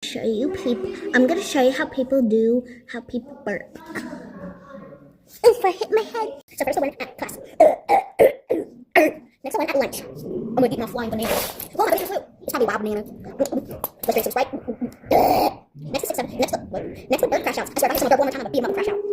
show you how people burp. Oof, I hit my head. So first I went at class. Next I went at lunch. I'm gonna eat my flying banana. Well, I'm gonna eat flu. It's probably wild banana. Let's drink some Sprite. Next is 6-7. Next with bird crash outs. I swear if I get someone burp one more time, I'm gonna beat them up and crash out.